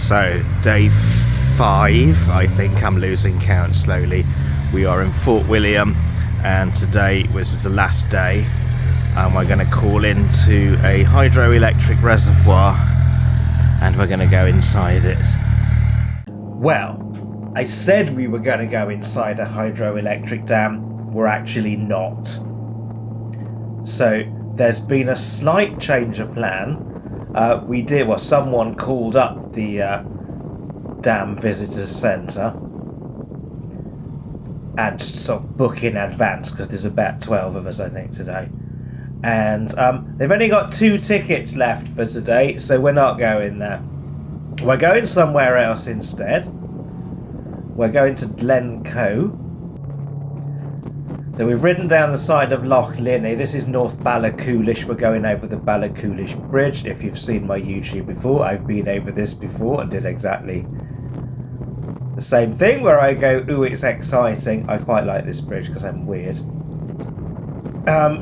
So day 5, I think, I'm losing count slowly. We are in Fort William, and today was the last day, and we're going to call into a hydroelectric reservoir and we're going to go inside it. Well, I said we were going to go inside a hydroelectric dam. We're actually not. So there's been a slight change of plan. Someone called up the Dam Visitors Centre and sort of book in advance, because there's about 12 of us, I think, today. And they've only got 2 tickets left for today, so we're not going there. We're going somewhere else instead. We're going to Glen Coe. So we've ridden down the side of Loch Linney. This is North Ballacoolish. We're going over the Ballacoolish Bridge. If you've seen my YouTube before, I've been over this before and did exactly the same thing, where I go, ooh, it's exciting. I quite like this bridge because I'm weird.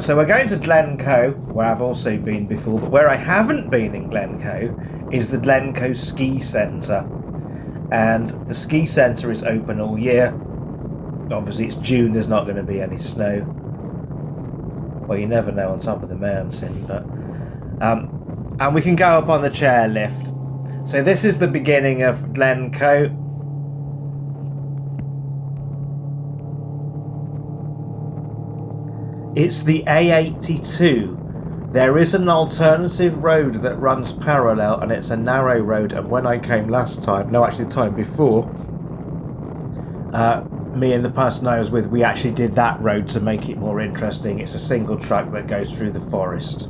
So we're going to Glen Coe, where I've also been before, but where I haven't been in Glen Coe is the Glencoe Ski Centre. And the ski centre is open all year. Obviously it's June, there's not going to be any snow. Well, you never know on top of the mountain, but and we can go up on the chairlift. So this is the beginning of Glen Coe. It's the A82. There is an alternative road that runs parallel, and it's a narrow road. And when I came last time, no, actually the time before, me and the person I was with, we actually did that road to make it more interesting. It's a single track that goes through the forest.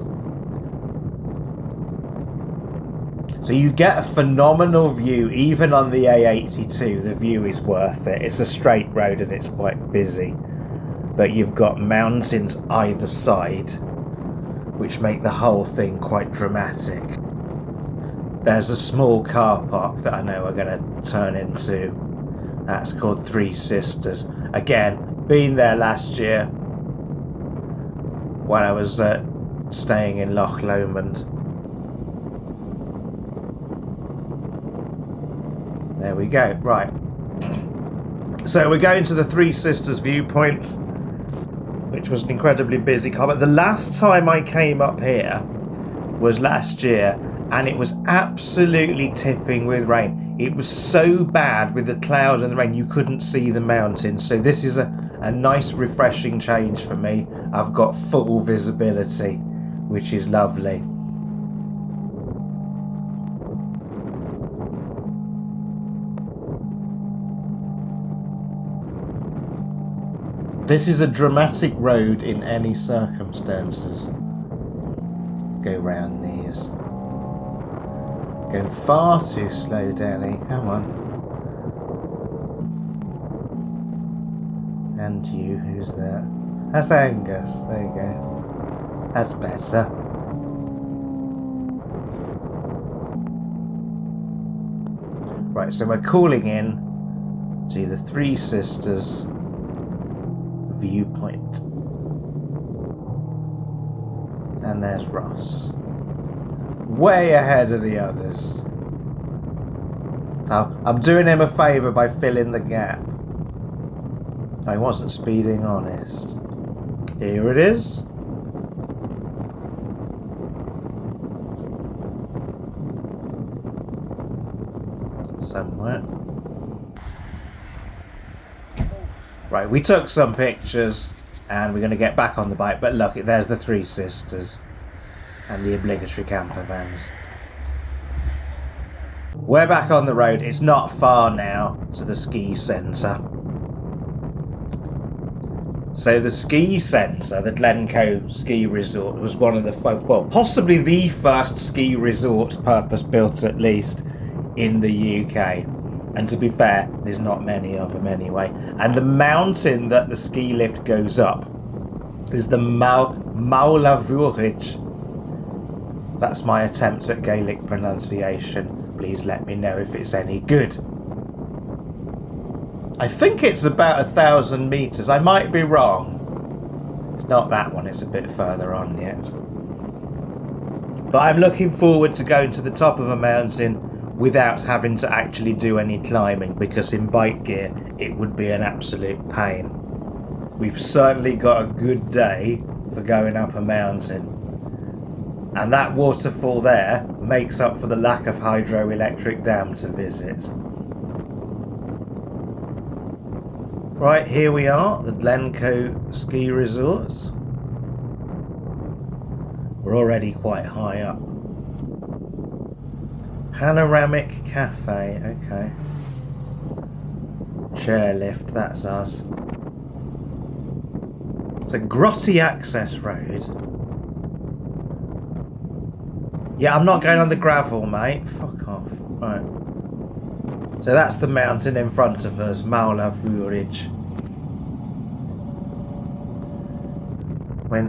So you get a phenomenal view, even on the A82. The view is worth it. It's a straight road and it's quite busy, but you've got mountains either side, which make the whole thing quite dramatic. There's a small car park that I know we're going to turn into. That's called Three Sisters. Again, been there last year when I was staying in Loch Lomond. There we go. Right. So we're going to the Three Sisters viewpoint, which was an incredibly busy car. But the last time I came up here was last year, and it was absolutely tipping with rain. It was so bad with the cloud and the rain, you couldn't see the mountains. So this is a nice refreshing change for me. I've got full visibility, which is lovely. This is a dramatic road in any circumstances. Let's go round these. Going far too slow, Danny. Come on. And you, who's that? That's Angus. There you go. That's better. Right, so we're calling in to the Three Sisters viewpoint. And there's Ross. Way ahead of the others. Now, I'm doing him a favour by filling the gap. I wasn't speeding, honest. Here it is. Somewhere. Right, we took some pictures and we're going to get back on the bike, but look, there's the Three Sisters and the obligatory camper vans. We're back on the road. It's not far now to the ski centre. So the ski centre, the Glencoe Ski Resort, was one of the, possibly the first ski resort purpose-built, at least, in the UK. And to be fair, there's not many of them anyway. And the mountain that the ski lift goes up is the Meall. That's my attempt at Gaelic pronunciation. Please let me know if it's any good. I think it's about 1,000 metres. I might be wrong. It's not that one, it's a bit further on yet. But I'm looking forward to going to the top of a mountain without having to actually do any climbing, because in bike gear it would be an absolute pain. We've certainly got a good day for going up a mountain, and that waterfall there makes up for the lack of hydroelectric dam to visit. Right, here we are, the Glencoe Ski Resort. We're already quite high up. Panoramic Cafe, okay. Chairlift, that's us. It's a grotty access road. Yeah, I'm not going on the gravel, mate. Fuck off. Right. So that's the mountain in front of us, Meall.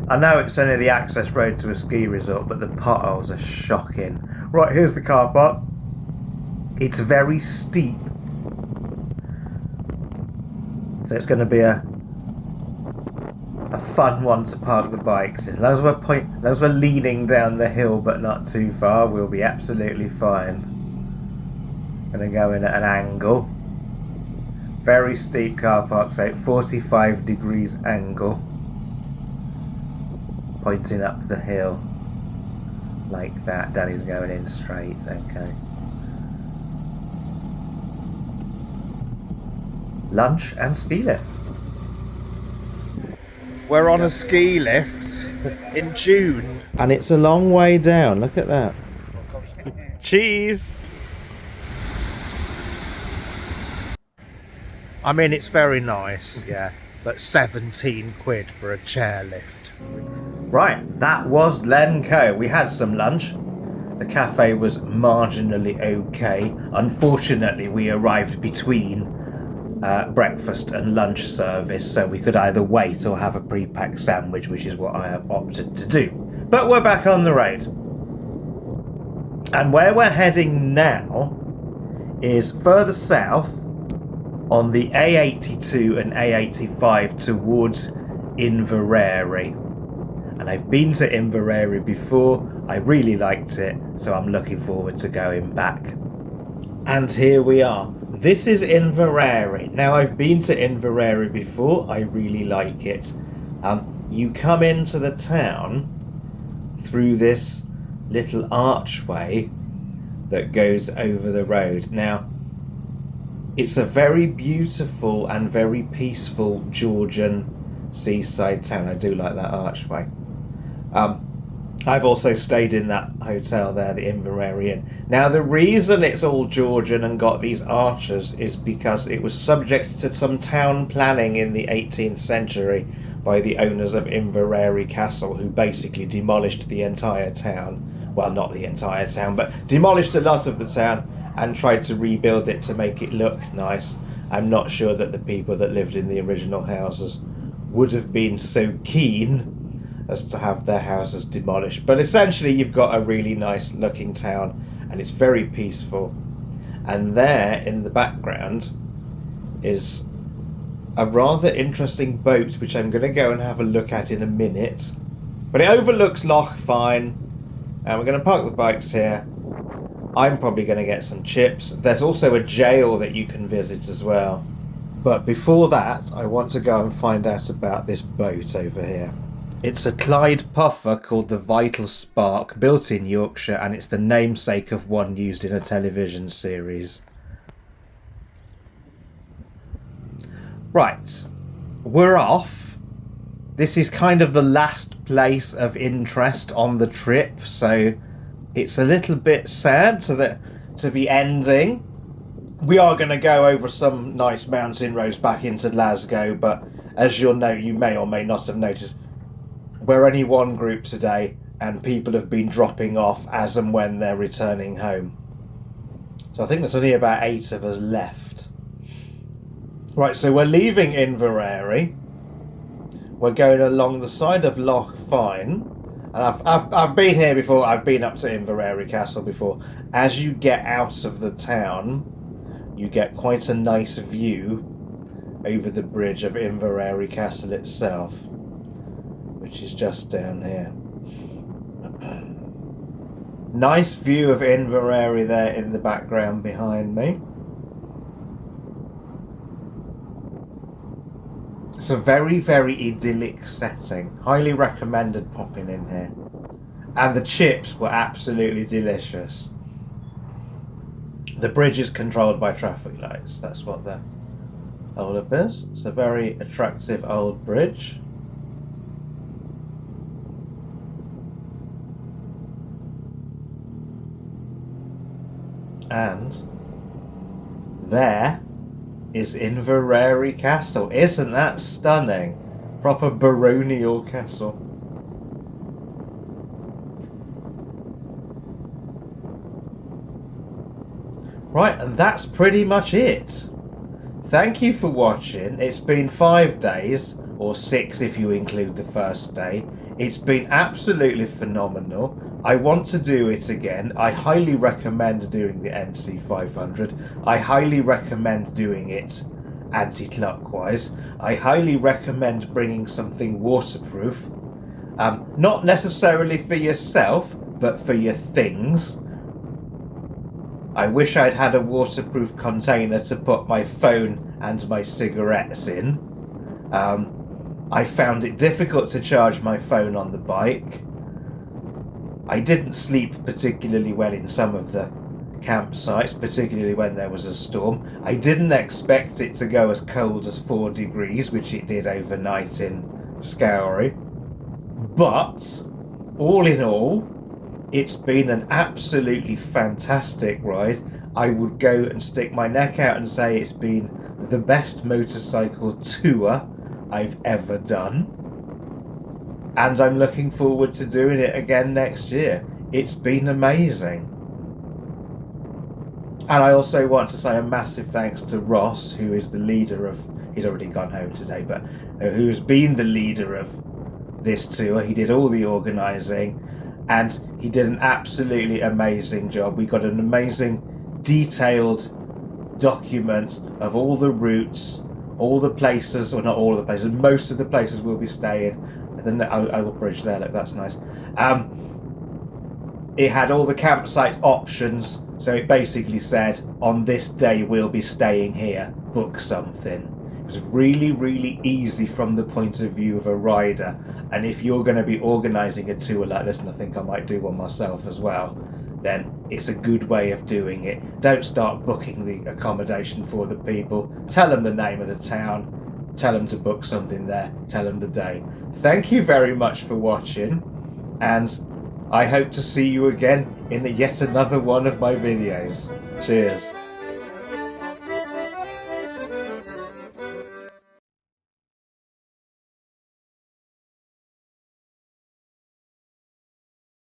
I know it's only the access road to a ski resort, but the potholes are shocking. Right, here's the car park. It's very steep, so it's going to be a fun one to park the bikes. As long as we're leaning down the hill but not too far, we'll be absolutely fine. Gonna go in at an angle. Very steep car park, so 45 degrees angle, pointing up the hill like that. Danny's going in straight. Okay. Lunch and ski lift. We're on a ski lift in June, and it's a long way down. Look at that. Cheese. I mean, it's very nice, yeah, but 17 quid for a chairlift. Right, that was Glencoe. We had some lunch. The cafe was marginally okay. Unfortunately, we arrived between breakfast and lunch service, so we could either wait or have a pre-packed sandwich, which is what I have opted to do. But we're back on the road. And where we're heading now is further south on the A82 and A85 towards Inveraray. And I've been to Inveraray before. I really liked it, so I'm looking forward to going back. And here we are. This is Inveraray. Now, I've been to Inveraray before. I really like it. You come into the town through this little archway that goes over the road. Now, it's a very beautiful and very peaceful Georgian seaside town. I do like that archway. I've also stayed in that hotel there, the Inveraray Inn. Now, the reason it's all Georgian and got these arches is because it was subject to some town planning in the 18th century by the owners of Inveraray Castle, who basically demolished the entire town. Well, not the entire town, but demolished a lot of the town and tried to rebuild it to make it look nice. I'm not sure that the people that lived in the original houses would have been so keen as to have their houses demolished. But essentially, you've got a really nice looking town, and it's very peaceful. And there in the background is a rather interesting boat, which I'm going to go and have a look at in a minute. But it overlooks Loch Fyne, and we're going to park the bikes here. I'm probably going to get some chips. There's also a jail that you can visit as well. But before that, I want to go and find out about this boat over here. It's a Clyde puffer called the Vital Spark, built in Yorkshire, and it's the namesake of one used in a television series. Right, we're off. This is kind of the last place of interest on the trip, so it's a little bit sad to be ending. We are going to go over some nice mountain roads back into Glasgow, but as you'll know, you may or may not have noticed, we're only one group today, and people have been dropping off as and when they're returning home. So I think there's only about 8 of us left. Right, so we're leaving Inveraray. We're going along the side of Loch Fyne. And I've been here before. I've been up to Inveraray Castle before. As you get out of the town, you get quite a nice view over the bridge of Inveraray Castle itself, which is just down here. Nice view of Inveraray there in the background behind me. It's a very, very idyllic setting. Highly recommended popping in here. And the chips were absolutely delicious. The bridge is controlled by traffic lights. That's what the hold up is. It's a very attractive old bridge. And there is Inveraray Castle. Isn't that stunning? Proper baronial castle. Right, and that's pretty much it. Thank you for watching. It's been 5 days, or 6 if you include the first day. It's been absolutely phenomenal. I want to do it again. I highly recommend doing the NC500. I highly recommend doing it anti-clockwise. I highly recommend bringing something waterproof. Not necessarily for yourself, but for your things. I wish I'd had a waterproof container to put my phone and my cigarettes in. I found it difficult to charge my phone on the bike. I didn't sleep particularly well in some of the campsites, particularly when there was a storm. I didn't expect it to go as cold as 4 degrees, which it did overnight in Scoury. But, all in all, it's been an absolutely fantastic ride. I would go and stick my neck out and say it's been the best motorcycle tour I've ever done. And I'm looking forward to doing it again next year. It's been amazing. And I also want to say a massive thanks to Ross, who is the leader of... He's already gone home today, but who has been the leader of this tour. He did all the organising, and he did an absolutely amazing job. We got an amazing, detailed document of all the routes, all the places, or not all the places, most of the places we'll be staying. The old bridge there, look, that's nice. It had all the campsite options, so it basically said, on this day we'll be staying here, book something. It was really, really easy from the point of view of a rider, and if you're going to be organising a tour like this, and I think I might do one myself as well, then it's a good way of doing it. Don't start booking the accommodation for the people. Tell them the name of the town. Tell them to book something there. Tell them the day. Thank you very much for watching, and I hope to see you again in yet another one of my videos. Cheers.